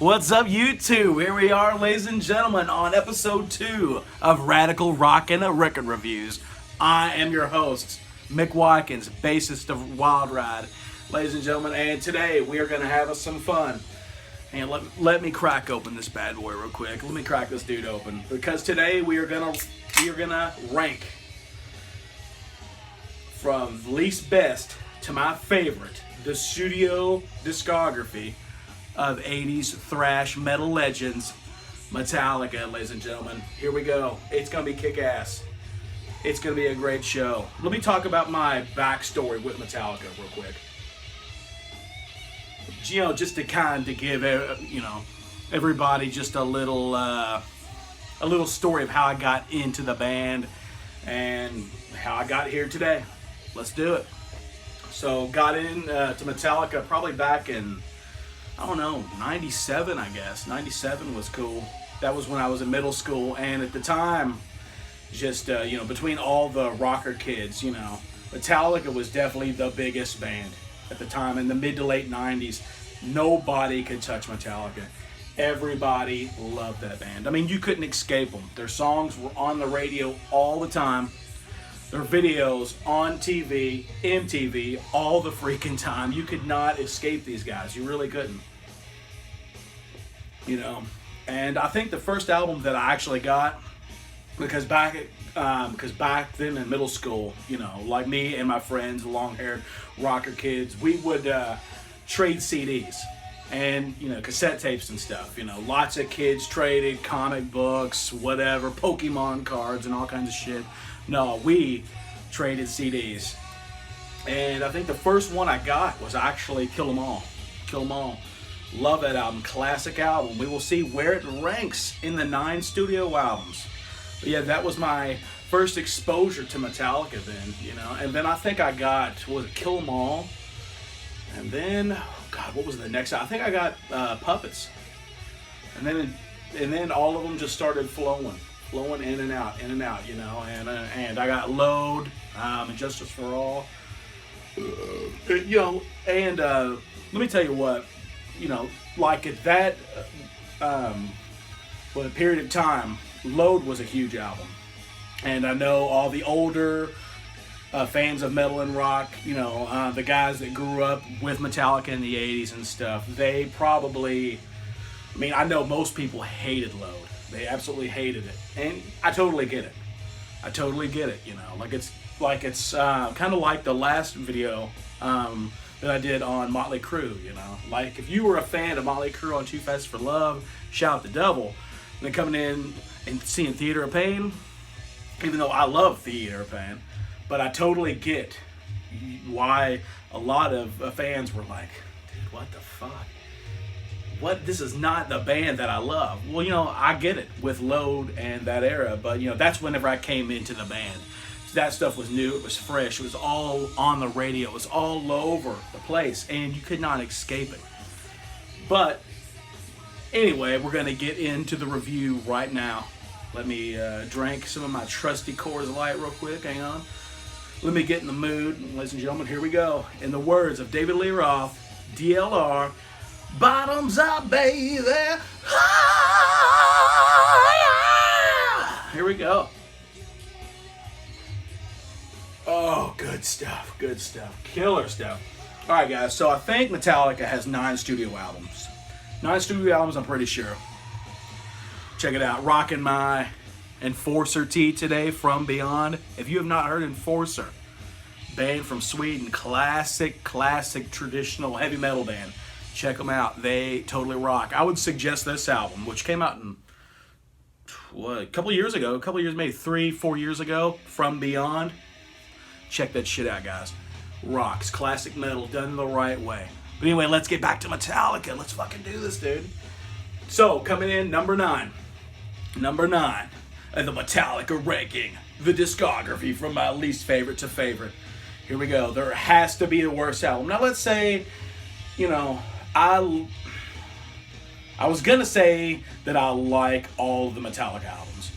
What's up, YouTube? Here we are, ladies and gentlemen, on episode 2 of Radical Rockin' Record Reviews. I am your host, Mick Watkins, bassist of Wild Ride. Ladies and gentlemen, and today we are going to have us some fun. And let me crack open this bad boy real quick. Let me crack this dude open. Because today we are gonna rank from least best to my favorite, the studio discography of 80s thrash metal legends, Metallica, ladies and gentlemen. Here we go. It's going to be kick-ass. It's going to be a great show. Let me talk about my backstory with Metallica real quick. Just to kind of give, everybody just a little story of how I got into the band and how I got here today. Let's do it. So, got into Metallica probably back in, 97, I guess. 97 was cool. That was when I was in middle school, and at the time, just, between all the rocker kids, Metallica was definitely the biggest band at the time. In the mid to late 90s, nobody could touch Metallica. Everybody loved that band. I mean, you couldn't escape them. Their songs were on the radio all the time. Their videos on TV, MTV, all the freaking time. You could not escape these guys. You really couldn't. And I think the first album that I actually got, because back then in middle school, like me and my friends, long-haired rocker kids, we would trade CDs and, cassette tapes and stuff. Lots of kids traded comic books, whatever, Pokemon cards and all kinds of shit. No, we traded CDs. And I think the first one I got was actually Kill 'Em All. Kill 'Em All. Love that album. Classic album. We will see where it ranks in the 9 studio albums. But yeah, that was my first exposure to Metallica then, And then I think I got, was it Kill 'Em All? And then, what was the next? I think I got Puppets. And then all of them just started flowing in and out, and I got Load, and Justice for All, and let me tell you what, like at that, for a period of time, Load was a huge album, and I know all the older fans of metal and rock, the guys that grew up with Metallica in the 80s and stuff, they probably, I know most people hated Load. They absolutely hated it, and I totally get it. It's kind of like the last video that I did on Motley Crue. Like if you were a fan of Motley Crue on Too Fast for Love, shout out the devil. And then coming in and seeing Theater of Pain, even though I love Theater of Pain, but I totally get why a lot of fans were like, dude, what the fuck? What? This is not the band that I love. Well, I get it with Load and that era, but that's whenever I came into the band. That stuff was new, it was fresh, it was all on the radio, it was all over the place, and you could not escape it. But anyway, we're going to get into the review right now. Let me drink some of my trusty Coors Light real quick, hang on. Let me get in the mood, ladies and gentlemen, here we go. In the words of David Lee Roth, DLR, bottoms up, baby. Ah, yeah. Here we go. Oh, good stuff. Killer stuff. All right, guys. So I think Metallica has 9 studio albums. 9 studio albums, I'm pretty sure. Check it out. Rocking my Enforcer tee today from Beyond. If you have not heard Enforcer, band from Sweden, classic traditional heavy metal band. Check them out. They totally rock. I would suggest this album, which came out in, a couple years ago, maybe 3-4 years ago, From Beyond. Check that shit out, guys. Rocks. Classic metal done the right way. But anyway, let's get back to Metallica. Let's fucking do this, dude. So, coming in, number 9. Number 9. The Metallica ranking. The discography from my least favorite to favorite. Here we go. There has to be the worst album. Now, let's say, I was going to say that I like all of the Metallica albums.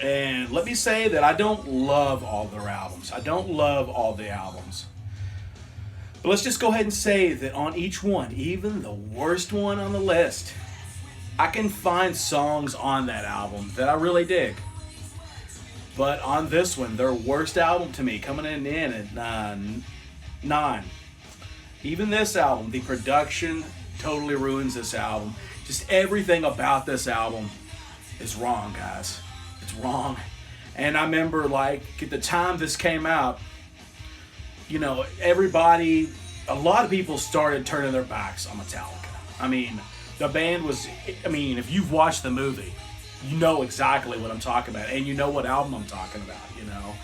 And let me say that I don't love all their albums. I don't love all the albums. But let's just go ahead and say that on each one, even the worst one on the list, I can find songs on that album that I really dig. But on this one, their worst album to me, coming in at 9. Even this album, the production totally ruins this album. Just everything about this album is wrong, guys. It's wrong. And I remember, like, at the time this came out, you know, everybody, a lot of people started turning their backs on Metallica. I mean, the band was, I mean, if you've watched the movie, you know exactly what I'm talking about, and you know what album I'm talking about, you know.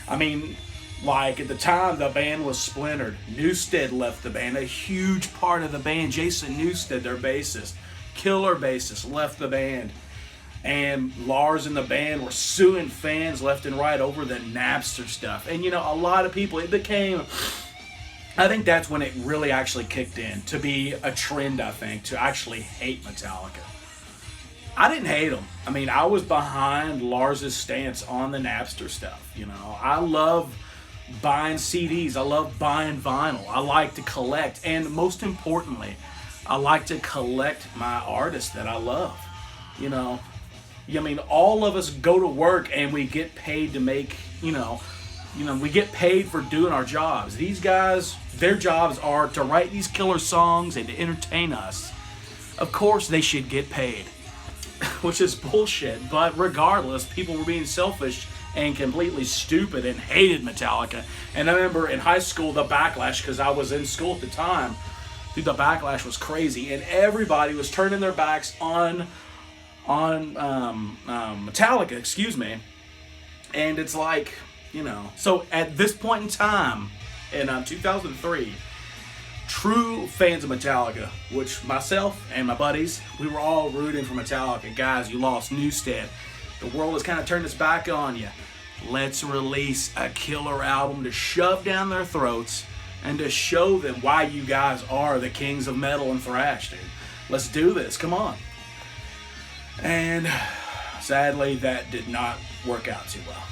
I mean, like, at the time, the band was splintered. Newsted left the band, a huge part of the band. Jason Newsted, their bassist, killer bassist, left the band. And Lars and the band were suing fans left and right over the Napster stuff. And, you know, a lot of people, it became, I think that's when it really actually kicked in to be a trend, I think, to actually hate Metallica. I didn't hate them. I mean, I was behind Lars's stance on the Napster stuff, you know. I love buying CDs. I love buying vinyl. I like to collect. And most importantly, I like to collect my artists that I love, you know. I mean, all of us go to work and we get paid to make, you know, we get paid for doing our jobs. These guys, their jobs are to write these killer songs and to entertain us. Of course, they should get paid, which is bullshit. But regardless, people were being selfish and completely stupid and hated Metallica. And I remember in high school, the backlash, because I was in school at the time, dude, the backlash was crazy. And everybody was turning their backs on Metallica, excuse me. And it's like, you know, so at this point in time, in 2003, true fans of Metallica, which myself and my buddies, we were all rooting for Metallica. Guys, you lost Newsted. The world has kind of turned its back on you. Let's release a killer album to shove down their throats and to show them why you guys are the kings of metal and thrash, dude. Let's do this. Come on. And sadly, that did not work out too well.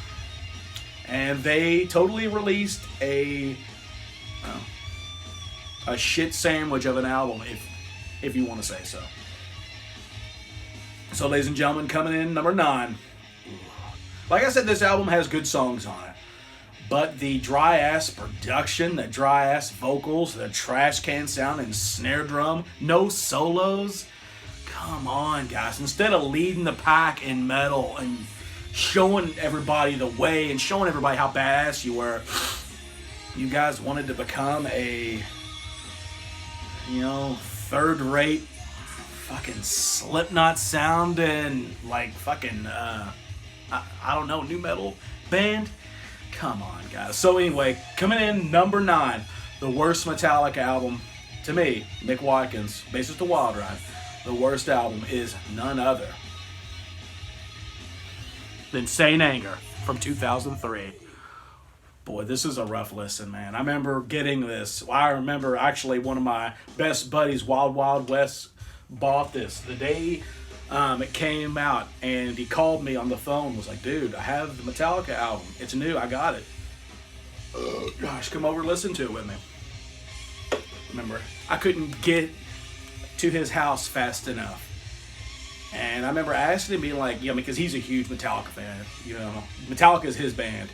And they totally released a shit sandwich of an album, if you want to say so. So, ladies and gentlemen, coming in number 9. Like I said, this album has good songs on it. But the dry-ass production, the dry-ass vocals, the trash can sound and snare drum, no solos. Come on, guys. Instead of leading the pack in metal and showing everybody the way and showing everybody how badass you were, you guys wanted to become a, you know, third-rate fucking Slipknot sounding, like, fucking, I don't know, new metal band? Come on, guys. So anyway, coming in number 9, the worst Metallica album, to me, Mick Watkins, bassist to Wild Ride, the worst album is none other than Saint Anger from 2003. Boy, this is a rough listen, man. I remember getting this. I remember actually one of my best buddies, Wild Wild West, bought this the day it came out, and he called me on the phone, was like, dude, I have the Metallica album. It's new. I got it. Gosh, come over and listen to it with me. Remember, I couldn't get to his house fast enough. And I remember asking him, being like, yeah, because he's a huge Metallica fan, you know. Metallica is his band.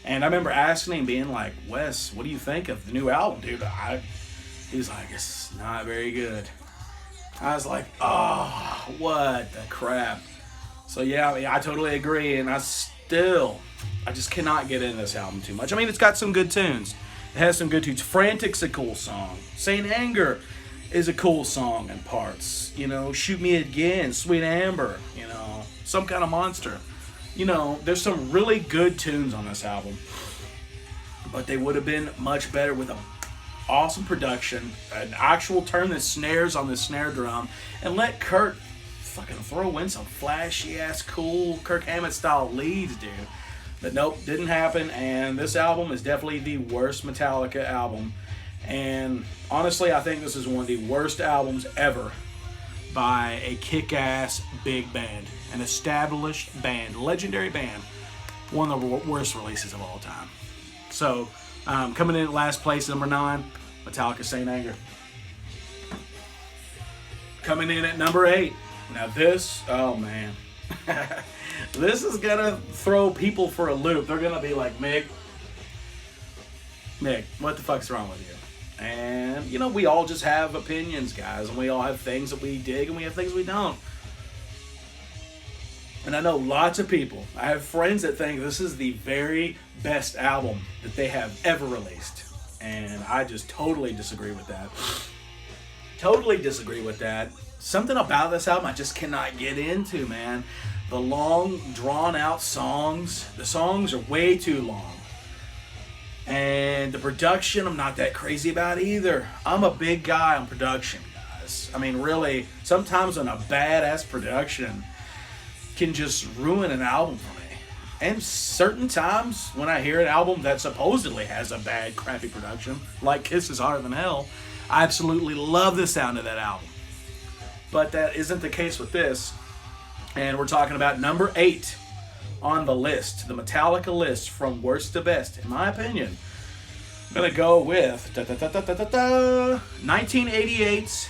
And I remember asking him, being like, Wes, what do you think of the new album, dude? He's like, it's not very good. I was like, oh, what the crap. So yeah, I totally agree, and I just cannot get into this album too much. I mean, it's got some good tunes. It has some good tunes. Frantic's a cool song. Saint Anger is a cool song in parts. You know, Shoot Me Again, Sweet Amber, you know, Some Kind of Monster. You know, there's some really good tunes on this album. But they would have been much better with a awesome production, an actual turn the snares on the snare drum, and let Kurt fucking throw in some flashy ass cool Kirk Hammett style leads, dude. But nope, didn't happen, and this album is definitely the worst Metallica album. And honestly, I think this is one of the worst albums ever by a kick-ass big band, an established band, legendary band, one of the worst releases of all time. So, coming in at last place, number 9, Metallica, Saint Anger. Coming in at number 8. Now this, oh man. This is going to throw people for a loop. They're going to be like, Mick, what the fuck's wrong with you? And, you know, we all just have opinions, guys. And we all have things that we dig and we have things we don't. And I know lots of people. I have friends that think this is the very best album that they have ever released. And I just totally disagree with that. Totally disagree with that. Something about this album I just cannot get into, man. The long, drawn-out songs. The songs are way too long. And the production, I'm not that crazy about either. I'm a big guy on production, guys. I mean, really, sometimes on a badass production can just ruin an album for me. And certain times when I hear an album that supposedly has a bad, crappy production, like Kiss Is Hotter Than Hell, I absolutely love the sound of that album. But that isn't the case with this. And we're talking about number 8 on the list, the Metallica list from worst to best. In my opinion, I'm going to go with 1988's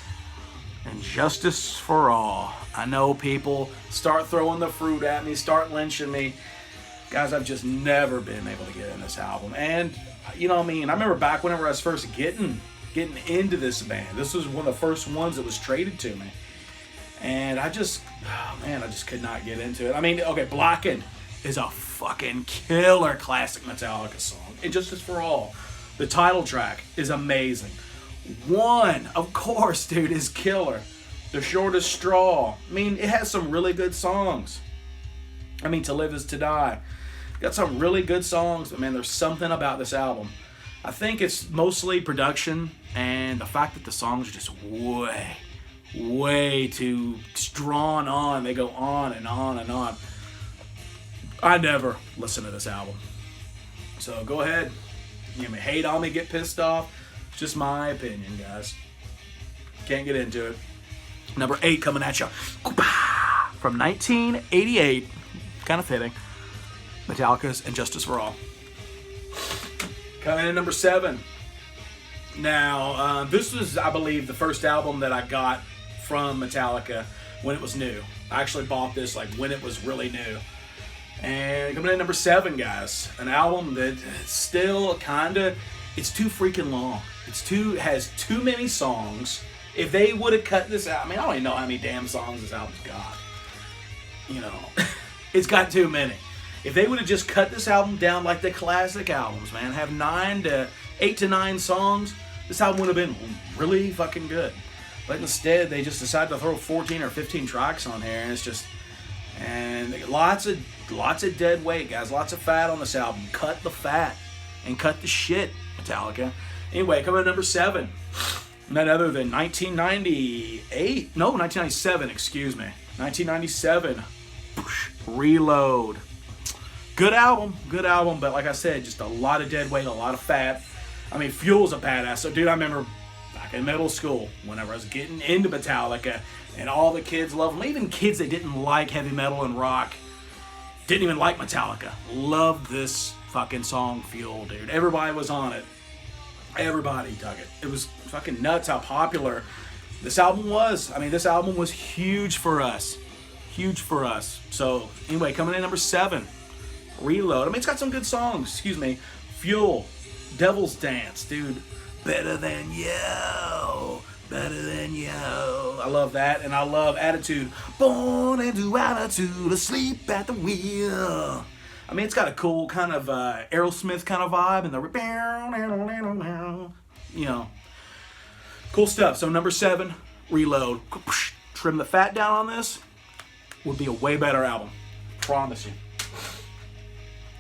and Justice for All. I know people start throwing the fruit at me, start lynching me. Guys, I've just never been able to get in this album. And, you know what I mean? I remember back whenever I was first getting into this band. This was one of the first ones that was traded to me. And I just could not get into it. I mean, okay, Blackened is a fucking killer classic Metallica song. And Justice for All, the title track, is amazing. One, of course, dude, is killer. The Shortest Straw. I mean, it has some really good songs. I mean, To Live Is To Die. Got some really good songs, but man, there's something about this album. I think it's mostly production and the fact that the songs are just way too drawn on. They go on and on and on. I never listen to this album. So go ahead. You may hate on me, get pissed off. It's just my opinion, guys. Can't get into it. Number 8 coming at you. From 1988. Kind of fitting. Metallica's and Justice for All. Coming in number 7. Now, this was, I believe, the first album that I got from Metallica when it was new. I actually bought this like when it was really new. And coming in number 7, guys, an album that still kind of, it's too freaking long. Has too many songs. If they would have cut this out, I mean, I don't even know how many damn songs this album's got. You know, it's got too many. If they would have just cut this album down like the classic albums, man, have 8 to 9 songs, this album would have been really fucking good. But instead, they just decided to throw 14 or 15 tracks on here, and it's just, and lots of dead weight, guys. Lots of fat on this album. Cut the fat and cut the shit, Metallica. Anyway, coming at number 7, none other than 1997, excuse me. 1997, Reload. Good album, but like I said, just a lot of dead weight, a lot of fat. I mean, Fuel's a badass. So, dude, I remember back in middle school, whenever I was getting into Metallica, and all the kids loved them, even kids that didn't like heavy metal and rock, didn't even like Metallica, loved this fucking song, Fuel, dude. Everybody was on it. Everybody dug it. It was fucking nuts how popular this album was. I mean, this album was huge for us. Huge for us. So, anyway, coming in number 7, Reload. I mean, it's got some good songs. Excuse me. Fuel. Devil's Dance, dude. Better Than You. Better Than You. I love that. And I love Attitude. Born into attitude. Asleep at the wheel. I mean, it's got a cool kind of Aerosmith kind of vibe. And the, you know, cool stuff. So number 7, Reload. Trim the fat down on this. Would be a way better album. Promise you.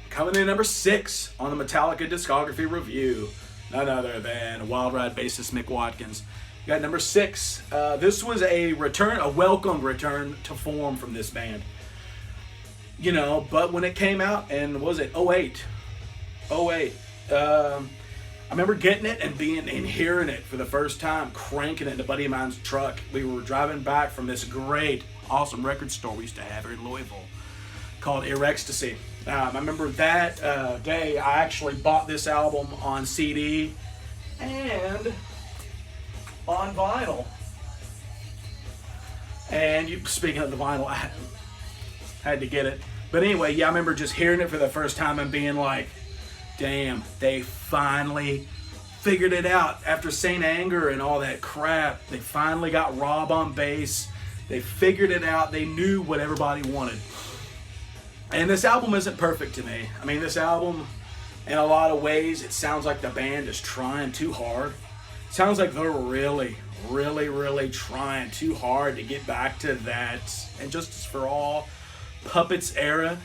Coming in number 6 on the Metallica discography review, none other than Wild Ride bassist Mick Watkins. You got number 6. This was a welcome return to form from this band. You know, but when it came out, and was it 08? I remember getting it and hearing it for the first time, cranking it in a buddy of mine's truck. We were driving back from this great, awesome record store we used to have here in Louisville called Ear Ecstasy. I remember that day I actually bought this album on CD, and on vinyl. And speaking of the vinyl, I had to get it. But anyway, yeah, I remember just hearing it for the first time and being like, damn, they finally figured it out. After Saint Anger and all that crap, they finally got Rob on bass. They figured it out. They knew what everybody wanted. And this album isn't perfect to me. I mean, this album, in a lot of ways, it sounds like the band is trying too hard. It sounds like they're really trying too hard to get back to that And Justice for All Puppets era.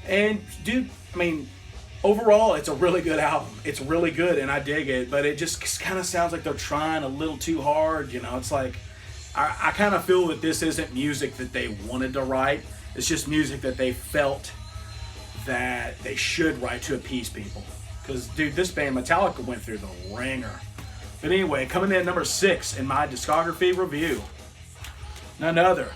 And dude, I mean, overall it's a really good album. It's really good and I dig it, but it just kind of sounds like they're trying a little too hard. You know, it's like I kind of feel that this isn't music that they wanted to write. It's just music that they felt that they should write to appease people. Because dude, this band Metallica went through the ringer. But anyway, coming in at number 6 in my discography review, none other.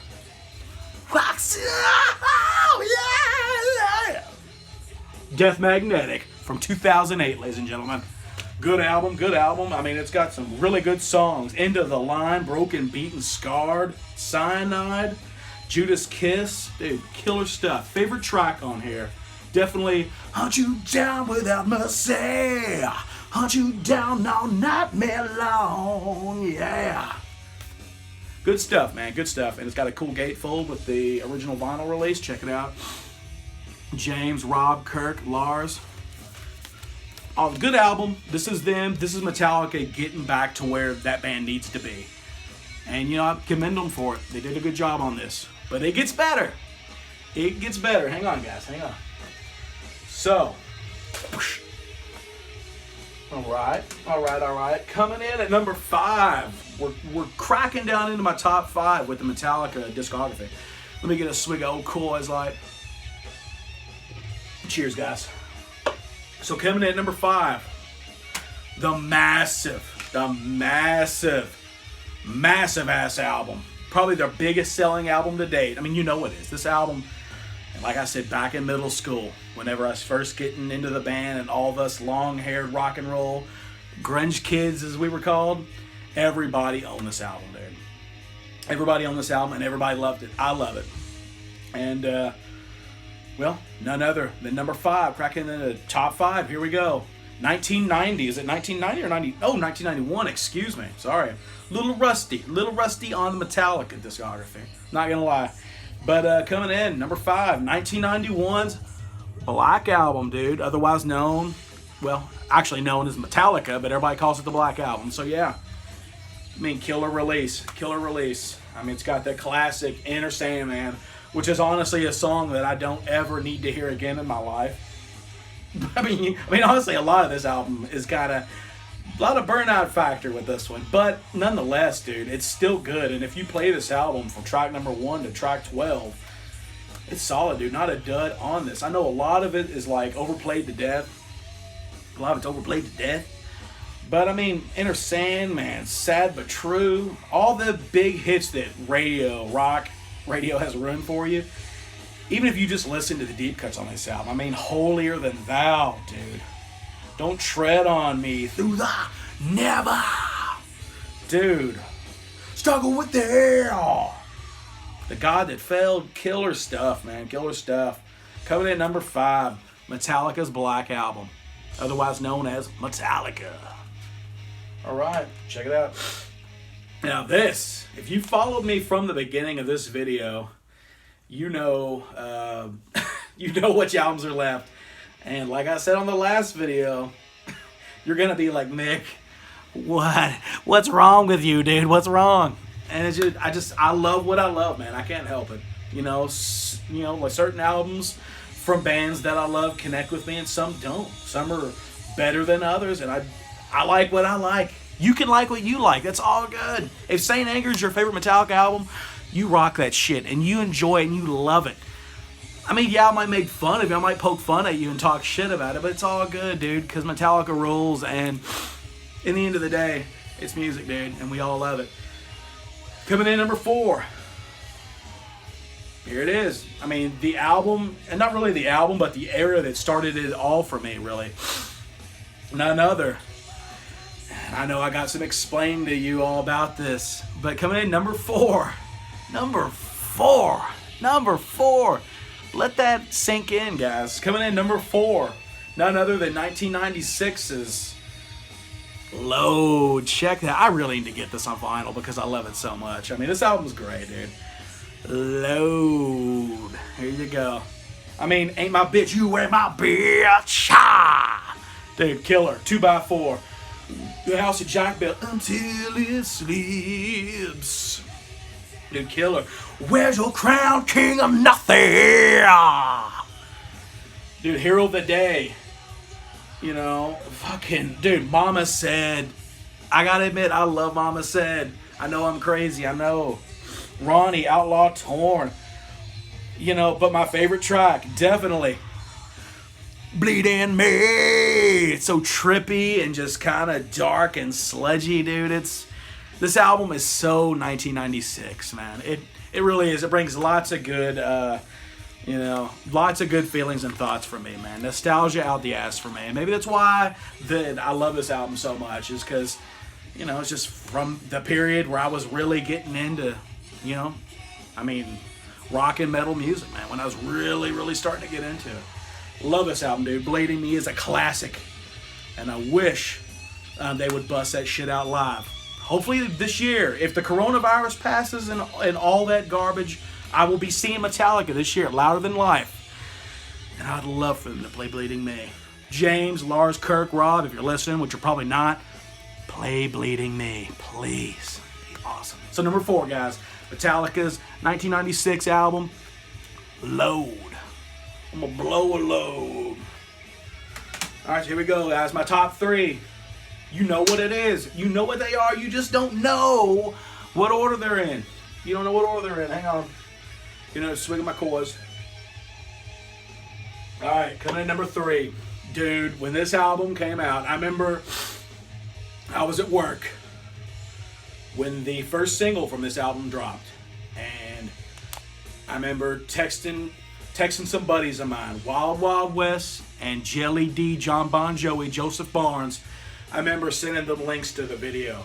Death Magnetic from 2008, ladies and gentlemen. Good album, good album. I mean, it's got some really good songs. End of the Line, Broken, Beaten, Scarred, Cyanide, Judas Kiss. Dude, killer stuff. Favorite track on here? Definitely Hunt You Down Without Mercy. Hunt you down all night, long, yeah. Good stuff, man, good stuff. And it's got a cool gatefold with the original vinyl release. Check it out. James, Rob, Kirk, Lars. Oh, good album. This is them. This is Metallica getting back to where that band needs to be. And, you know, I commend them for it. They did a good job on this. But it gets better. It gets better. Hang on, guys. Hang on. So, all right. Coming in at number 5. We're cracking down into my top 5 with the Metallica discography. Let me get a swig of Old Coors Light. Cheers, guys. So coming in at number 5, the massive ass album. Probably their biggest selling album to date. I mean, you know what it is. This album, like I said, back in middle school, whenever I was first getting into the band and all of us long-haired rock and roll grunge kids, as we were called, everybody owned this album, dude. Everybody owned this album and everybody loved it. I love it. And, well, none other than number 5, cracking into the top 5. Here we go. 1990. Is it 1990 or 90? Oh, 1991. Excuse me. Sorry. Little rusty on the Metallica discography. Not gonna lie. But coming in, number 5, 1991's Black Album, dude. Otherwise known, well, actually known as Metallica, but everybody calls it the Black Album. So yeah, I mean, killer release. I mean, it's got the classic Enter Sandman, which is honestly a song that I don't ever need to hear again in my life. I mean, honestly, a lot of this album is got a lot of burnout factor with this one, but nonetheless, dude, it's still good. And if you play this album from track number 1 to track 12, it's solid, dude. Not a dud on this. I know a lot of it is like overplayed to death. A lot of it's overplayed to death. But I mean, Enter Sandman, Sad But True, all the big hits that rock radio has ruined for you. Even if you just listen to the deep cuts on this album, I mean, Holier Than Thou, dude. Don't Tread on Me, Through the Never. Dude. Struggle with the Hell. The God That Failed. Killer stuff, man. Killer stuff. Coming in at number 5, Metallica's Black Album. Otherwise known as Metallica. Alright, check it out. Now this, if you followed me from the beginning of this video, you know which albums are left. And like I said on the last video, you're gonna be like, Mick, what's wrong with you, dude? What's wrong? And it's just I love what I love, man. I can't help it. You know, like certain albums from bands that I love connect with me, and some don't. Some are better than others, and I like what I like. You can like what you like. That's all good. If Saint Anger is your favorite Metallica album, you rock that shit, and you enjoy it, and you love it. I mean, yeah, I might make fun of you. I might poke fun at you and talk shit about it, but it's all good, dude, because Metallica rules, and in the end of the day, it's music, dude, and we all love it. Coming in number 4. Here it is. I mean, the album, and not really the album, but the era that started it all for me, really. None other I know I got some explaining to you all about this, but coming in number four. Number four. Let that sink in, guys. Coming in number 4, none other than 1996's Load. Check that. I really need to get this on vinyl because I love it so much. I mean, this album's great, dude. Load. Here you go. I mean, ain't my bitch, you ain't my bitch. Ah! Dude, killer. 2x4. The house of Jack built until it sleeps. Dude, killer. Where's your crown, king of nothing? Dude, hero of the day. You know, fucking, dude, Mama Said. I gotta admit, I love Mama Said. I know I'm crazy, I know. Ronnie, Outlaw Torn. You know, but my favorite track, definitely Bleeding Me. It's so trippy and just kind of dark and sludgy, dude. This album is so 1996, man. It really is. It brings lots of good, lots of good feelings and thoughts for me, man. Nostalgia out the ass for me. And maybe that's why I love this album so much, is because, you know, it's just from the period where I was really getting into, rock and metal music, man, when I was really, really starting to get into it. Love this album, dude. Bleeding Me is a classic, and I wish they would bust that shit out live. Hopefully this year, if the coronavirus passes and all that garbage, I will be seeing Metallica this year, Louder Than Life. And I'd love for them to play Bleeding Me. James, Lars, Kirk, Rob, if you're listening, which you're probably not, play Bleeding Me, please. It'd be awesome. So number 4, guys, Metallica's 1996 album, Load. I'm gonna blow a load. All right, so here we go, guys. My top 3. You know what it is. You know what they are. You just don't know what order they're in. You don't know what order they're in. Hang on. Swinging my chords. All right, coming in number 3. Dude, when this album came out, I remember I was at work when the first single from this album dropped. And I remember texting some buddies of mine, Wild Wild West and Jelly D, John Bon Jovi, Joseph Barnes. I remember sending them links to the video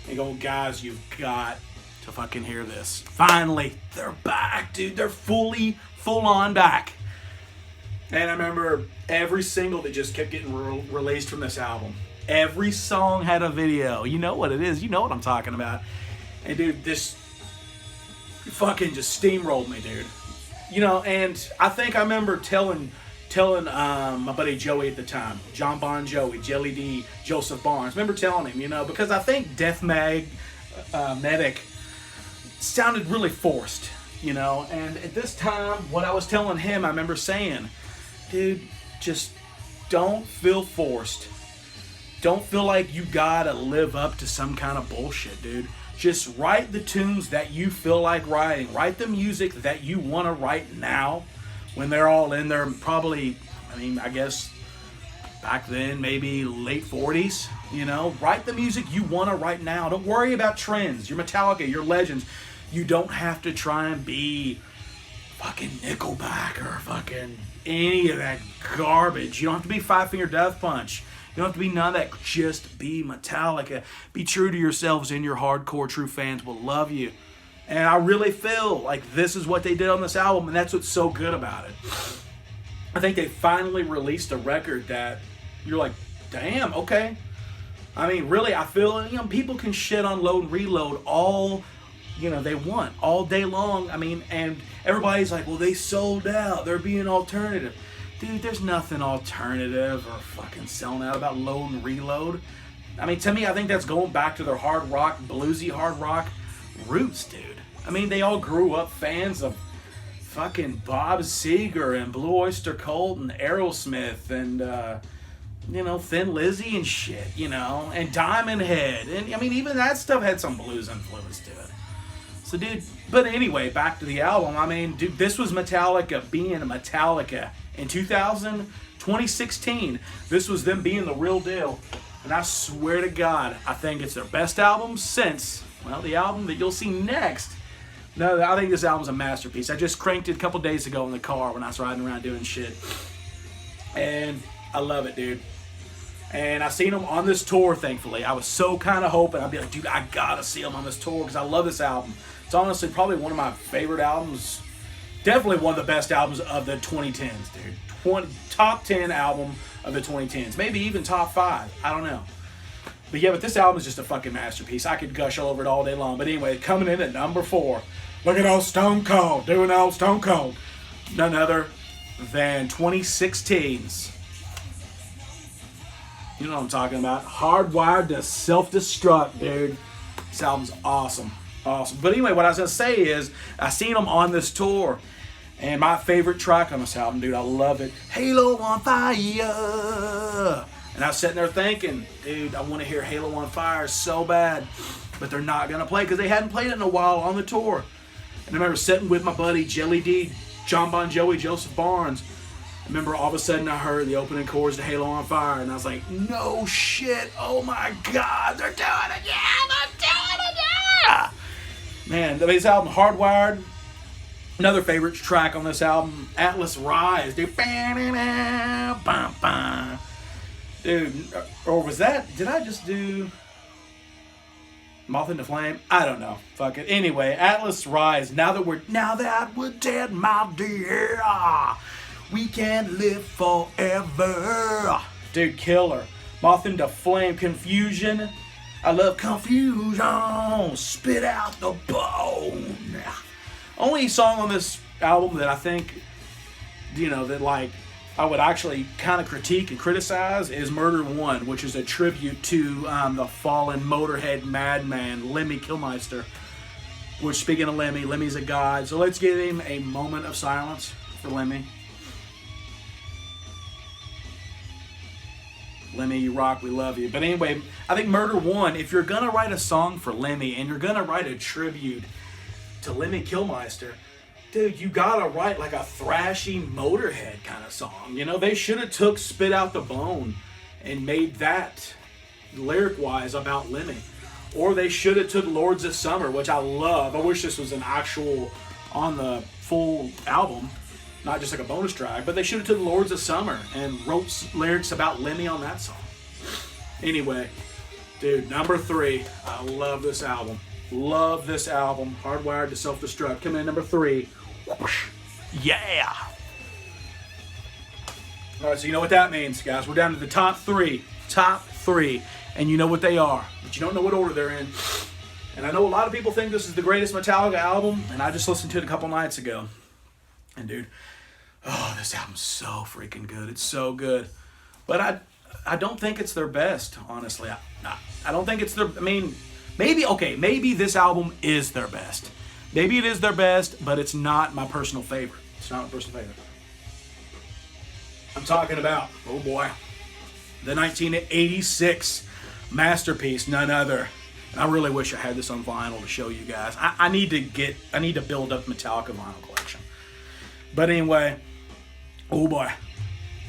and going, guys, you've got to fucking hear this. Finally, they're back, dude. They're full on back. And I remember every single that just kept getting released from this album. Every song had a video. You know what it is. You know what I'm talking about. And dude, this fucking just steamrolled me, dude. And I think I remember telling my buddy Joey at the time, John Bon Jovi, Jelly D, Joseph Barnes. I remember telling him, because I think Death Medic sounded really forced, and at this time, what I was telling him, I remember saying, dude, just don't feel forced. Don't feel like you gotta live up to some kind of bullshit, dude. Just write the tunes that you feel like writing. Write the music that you want to write now, when they're all in their probably, I guess back then, maybe late 40s, Write the music you want to write now. Don't worry about trends. You're Metallica, you're legends. You don't have to try and be fucking Nickelback or fucking any of that garbage. You don't have to be Five Finger Death Punch. You don't have to be none of that. Just be Metallica. Be true to yourselves, and your hardcore true fans will love you. And I really feel like this is what they did on this album, and that's what's so good about it. I think they finally released a record that you're like, damn, okay. Really, I feel, people can shit on Load and Reload all, they want, all day long. And everybody's like, well, they sold out. They're being alternative. Dude, there's nothing alternative or fucking selling out about Load and Reload. To me, I think that's going back to their hard rock, bluesy hard rock roots, dude. They all grew up fans of fucking Bob Seger and Blue Oyster Cult and Aerosmith and, Thin Lizzy and shit, and Diamond Head. And, even that stuff had some blues influence to it. So, dude, but anyway, back to the album. Dude, this was Metallica being Metallica. In 2016, this was them being the real deal. And I swear to God, I think it's their best album since, the album that you'll see next. No, I think this album's a masterpiece. I just cranked it a couple days ago in the car when I was riding around doing shit. And I love it, dude. And I seen them on this tour, thankfully. I was so kind of hoping. I'd be like, dude, I gotta see them on this tour because I love this album. It's honestly probably one of my favorite albums. Definitely one of the best albums of the 2010s, dude. Top 10 album of the 2010s. Maybe even top 5. I don't know. But yeah, but this album is just a fucking masterpiece. I could gush all over it all day long. But anyway, coming in at number 4. Look at old Stone Cold. Doing old Stone Cold. None other than 2016's. You know what I'm talking about. Hardwired to Self-Destruct, dude. This album's awesome. Awesome. But anyway, what I was going to say is, I seen them on this tour. And my favorite track on this album, dude, I love it. Halo on Fire. And I was sitting there thinking, dude, I want to hear Halo on Fire so bad. But they're not going to play because they hadn't played it in a while on the tour. And I remember sitting with my buddy, Jelly D, John Bon Jovi, Joseph Barnes. I remember all of a sudden I heard the opening chorus to Halo on Fire, and I was like, no shit, oh my God, they're doing it, yeah, they're doing it, yeah! Man, this album, Hardwired, another favorite track on this album, Atlas Rise, dude. Dude, or was that, did I just do Moth into Flame? I don't know, fuck it. Anyway, Atlas Rise, now that we're dead, my dear, we can live forever. Dude, killer. Moth into Flame, Confusion. I love Confusion. Spit out the bone. Only song on this album that I think, you know, that like I would actually kind of critique and criticize is Murder One, which is a tribute to the fallen Motorhead madman, Lemmy Kilmister. Which, speaking of Lemmy, Lemmy's a god. So let's give him a moment of silence for Lemmy. Lemmy, you rock, we love you. But anyway, I think Murder One, if you're going to write a song for Lemmy and you're going to write a tribute to Lemmy Kilmister, dude, you got to write like a thrashy Motorhead kind of song. You know, they should have took Spit Out the Bone and made that lyric-wise about Lemmy. Or they should have took Lords of Summer, which I love. I wish this was an actual on the full album. Not just like a bonus track, but they should have took Lords of Summer and wrote lyrics about Lemmy on that song. Anyway, dude, number 3. I love this album. Love this album. Hardwired to Self-Destruct. Coming in number 3. Yeah! Alright, so you know what that means, guys. We're down to the top 3. Top 3. And you know what they are. But you don't know what order they're in. And I know a lot of people think this is the greatest Metallica album, and I just listened to it a couple nights ago. And dude, oh, this album's so freaking good. It's so good. But I don't think it's their best, honestly. I don't think it's their, I mean, maybe this album is their best. Maybe it is their best, but it's not my personal favorite. It's not my personal favorite. I'm talking about, oh boy, the 1986 masterpiece, none other. And I really wish I had this on vinyl to show you guys. I need to build up Metallica vinyl collection. But anyway, oh boy.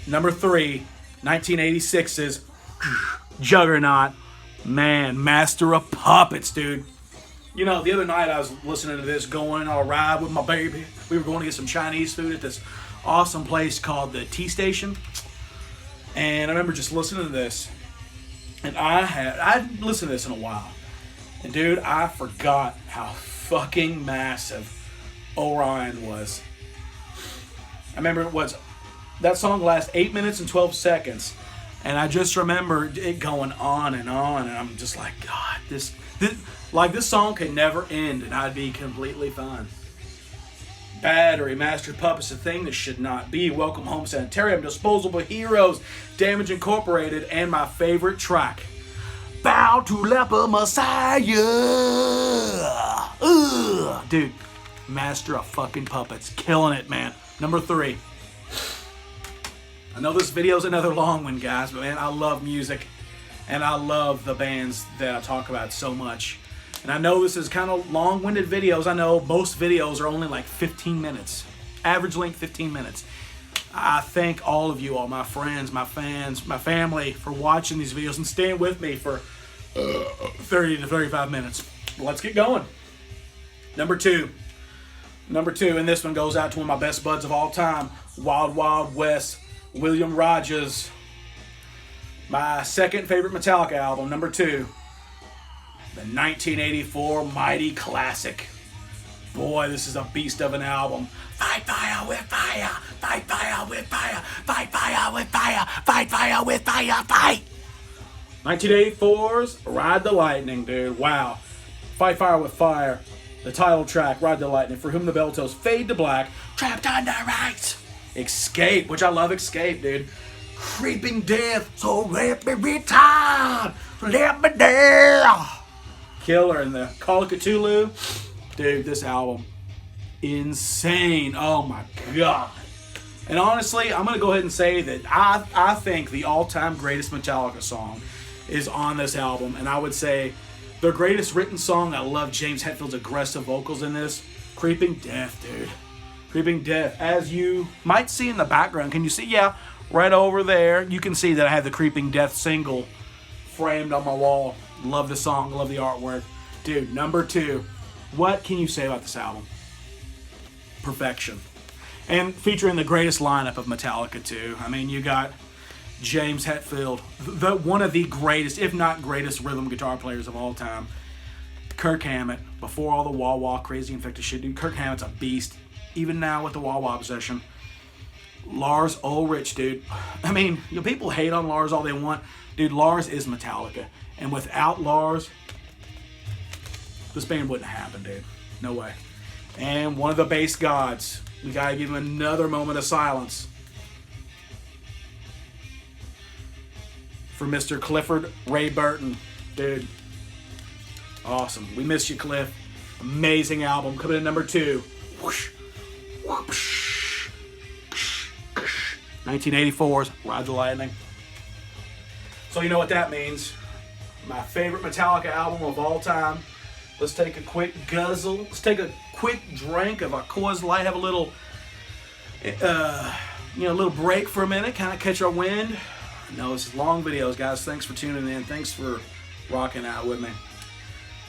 Number 3, 1986's Juggernaut. Man, Master of Puppets, dude. You know, the other night I was listening to this, going on a ride with my baby. We were going to get some Chinese food at this awesome place called the Tea Station. And I remember just listening to this. And I hadn't listened to this in a while. And dude, I forgot how fucking massive Orion was. I remember that song lasts 8 minutes and 12 seconds. And I just remember it going on. And I'm just like, God, this song could never end and I'd be completely fine. Battery, Mastered Puppets, a thing that should not be. Welcome Home Sanitarium, Disposable Heroes, Damage Incorporated, and my favorite track, Bow to Leper Messiah. Dude, Master of fucking Puppets, killing it, man. Number 3. I know this video's another long one, guys, but man, I love music, and I love the bands that I talk about so much. And I know this is kind of long-winded videos. I know most videos are only like 15 minutes. Average length, 15 minutes. I thank all of you, all my friends, my fans, my family for watching these videos and staying with me for 30 to 35 minutes. Let's get going. Number 2, and this one goes out to one of my best buds of all time, Wild Wild West, William Rogers. My second favorite Metallica album, number 2, the 1984 Mighty Classic. Boy, this is a beast of an album. Fight fire with fire, fight fire with fire, fight fire with fire, fight fire with fire, fight! 1984's Ride the Lightning, dude. Wow. Fight fire with fire. The title track, Ride the Lightning. For Whom the Bell Tolls, Fade to Black. Trapped under ice. Escape, which I love Escape, dude. Creeping Death, so let me return. Let me down. Killer and the Call of Cthulhu. Dude, this album, insane. Oh my God. And honestly, I'm going to go ahead and say that I think the all-time greatest Metallica song is on this album. And I would say their greatest written song, I love James Hetfield's aggressive vocals in this, Creeping Death, dude. Creeping Death. As you might see in the background, can you see? Yeah, right over there. You can see that I have the Creeping Death single framed on my wall. Love the song, love the artwork. Dude, number 2. What can you say about this album? Perfection. And featuring the greatest lineup of Metallica, too. I mean, you got James Hetfield, one of the greatest, if not greatest, rhythm guitar players of all time. Kirk Hammett, before all the wah-wah crazy infected shit, dude. Kirk Hammett's a beast, even now with the wah-wah obsession. Lars Ulrich, dude. I mean, people hate on Lars all they want. Dude, Lars is Metallica. And without Lars, this band wouldn't happen, dude. No way. And one of the bass gods. We gotta give him another moment of silence for Mr. Clifford Ray Burton. Dude. Awesome. We miss you, Cliff. Amazing album. Coming in number 2. Whoosh. Whoosh. 1984's Ride the Lightning. So you know what that means. My favorite Metallica album of all time. Let's take a quick guzzle. Let's take a quick drink of our Coors Light. Have a little, little break for a minute. Kind of catch our wind. I know this is long videos, guys. Thanks for tuning in. Thanks for rocking out with me.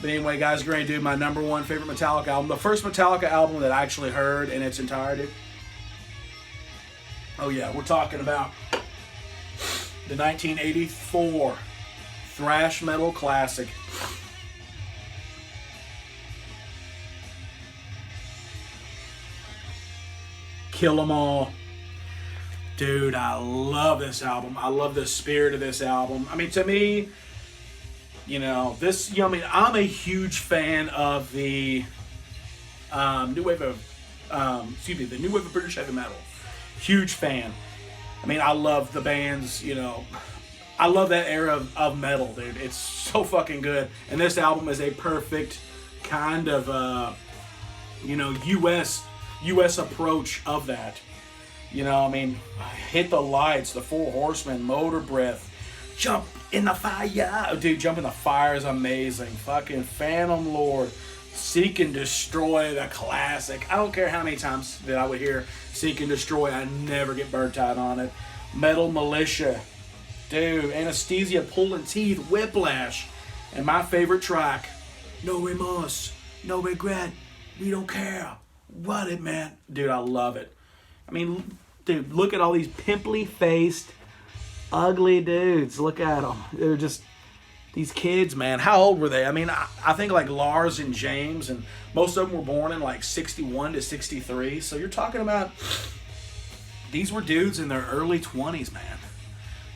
But anyway, guys, going to do my number 1 favorite Metallica album. The first Metallica album that I actually heard in its entirety. Oh yeah, we're talking about the 1984 thrash metal classic. Kill 'Em All. Dude, I love this album. I love the spirit of this album. I mean, to me, I'm a huge fan of the new wave of British heavy metal. Huge fan. I mean, I love the bands, I love that era of metal, dude. It's so fucking good. And this album is a perfect kind of, U.S. approach of that. Hit the Lights, the Four Horsemen, Motor Breath, Jump in the Fire. Dude, Jump in the Fire is amazing. Fucking Phantom Lord, Seek and Destroy, the classic. I don't care how many times that I would hear Seek and Destroy, I never get burnt out on it. Metal Militia. Dude, Anesthesia, Pulling Teeth, Whiplash. And my favorite track, No Remorse, No Regret, We Don't Care. What it meant. Dude, I love it. I mean, dude, look at all these pimply-faced, ugly dudes. Look at them. They're just these kids, man. How old were they? I mean, I think like Lars and James, and most of them were born in like 61 to 63. So you're talking about these were dudes in their early 20s, man.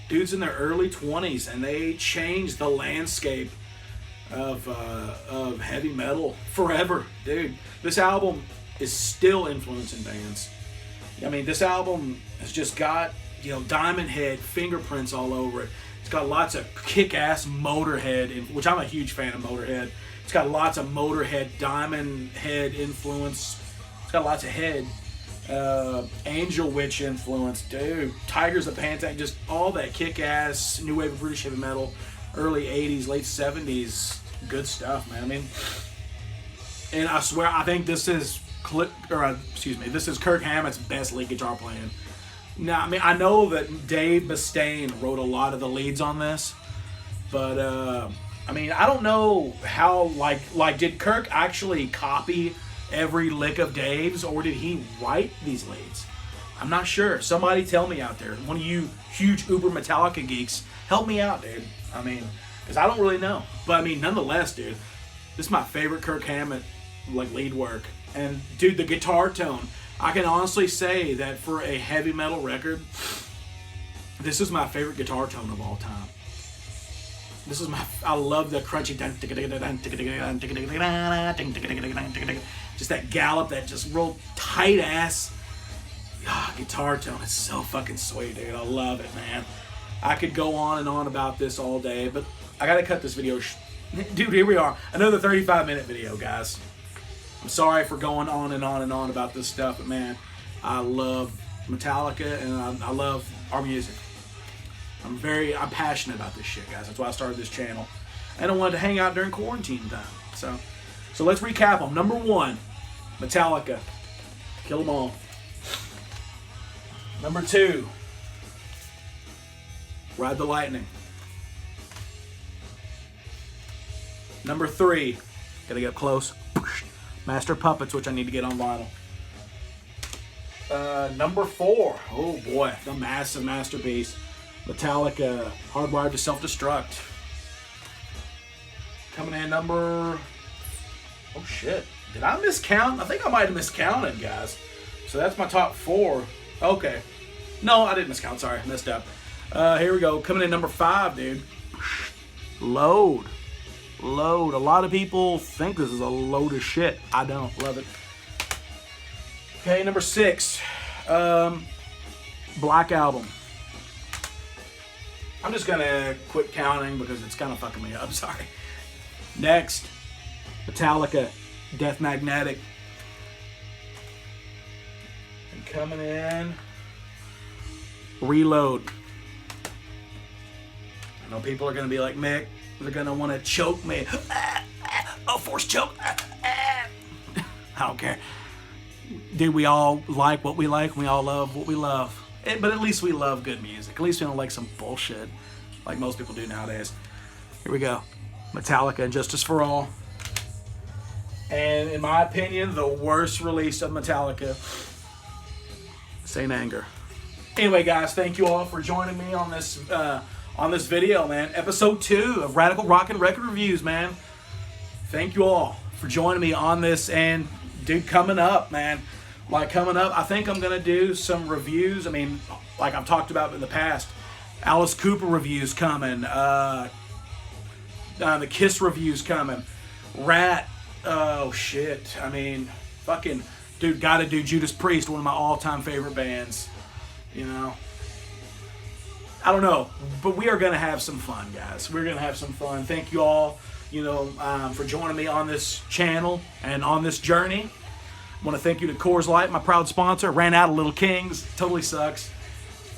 Dudes in their early 20s, and they changed the landscape of heavy metal forever, dude. This album is still influencing bands. I mean, this album has just got, Diamond Head fingerprints all over it. It's got lots of kick-ass Motorhead, which I'm a huge fan of Motorhead. It's got lots of Motorhead, Diamond Head influence. It's got lots of Head. Angel Witch influence, dude. Tigers of Pantang, just all that kick-ass new wave of British heavy metal, early 80s, late 70s. Good stuff, man. I mean, and I swear, I think this is this is Kirk Hammett's best lead guitar playing. Now, I mean, I know that Dave Mustaine wrote a lot of the leads on this, but I mean, I don't know how, like did Kirk actually copy every lick of Dave's, or did he write these leads? I'm not sure. Somebody tell me out there. One of you huge uber Metallica geeks, help me out, dude. I mean, because I don't really know. But I mean, nonetheless, dude, this is my favorite Kirk Hammett like lead work. And dude, the guitar tone. I can honestly say that for a heavy metal record, this is my favorite guitar tone of all time. This is I love the crunchy, just that gallop, that just real tight ass guitar tone. It's so fucking sweet, dude. I love it, man. I could go on and on about this all day, but I gotta cut this video. Dude, here we are. Another 35-minute video, guys. I'm sorry for going on and on and on about this stuff, but man, I love Metallica and I love our music. I'm passionate about this shit, guys. That's why I started this channel. And I wanted to hang out during quarantine time. So let's recap them. Number 1, Metallica. Kill them all. Number 2, Ride the Lightning. Number 3, gotta get up close. Master Puppets, which I need to get on vinyl. Number 4, oh boy, the massive masterpiece. Metallica, Hardwired to Self-Destruct. Coming in number... Oh shit. Did I miscount? I think I might have miscounted, guys. So that's my top 4. Okay. No, I didn't miscount. Sorry, I messed up. Here we go. Coming in number 5, dude. Load. A lot of people think this is a load of shit. I don't. Love it. Okay, number 6. Black Album. I'm just gonna quit counting because it's kind of fucking me up. Sorry. Next, Metallica, Death Magnetic. And coming in, Reload. I know people are gonna be like, Mick, they're gonna want to choke me. Oh, force choke. I don't care. Dude, we all like what we like. We all love what we love. But at least we love good music. At least we don't like some bullshit like most people do nowadays. Here we go. Metallica and Justice for All. And in my opinion, the worst release of Metallica, Saint Anger. Anyway, guys, thank you all for joining me on this video, man. Episode 2 of Radical Rockin' Record Reviews, man. Thank you all for joining me on this. And dude, coming up, man. I think I'm going to do some reviews. I mean, like I've talked about in the past. Alice Cooper reviews coming. The Kiss reviews coming. Rat. Oh, shit. I mean, fucking, dude, gotta do Judas Priest, one of my all-time favorite bands. You know? I don't know. But we are going to have some fun, guys. We're going to have some fun. Thank you all, for joining me on this channel and on this journey. I want to thank you to Coors Light, my proud sponsor. Ran out of Little Kings. Totally sucks.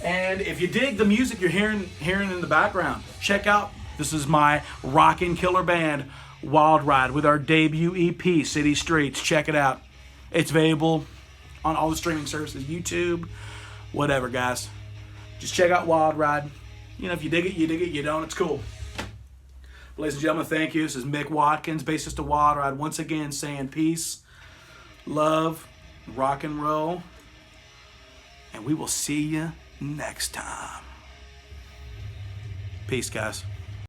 And if you dig the music you're hearing in the background, check out, this is my rockin' killer band, Wild Ride, with our debut EP, City Streets. Check it out. It's available on all the streaming services, YouTube, whatever, guys. Just check out Wild Ride. If you dig it, you dig it. You don't, it's cool. Ladies and gentlemen, thank you. This is Mick Watkins, bassist of Wild Ride, once again saying peace, love, rock and roll, and we will see you next time. Peace, guys.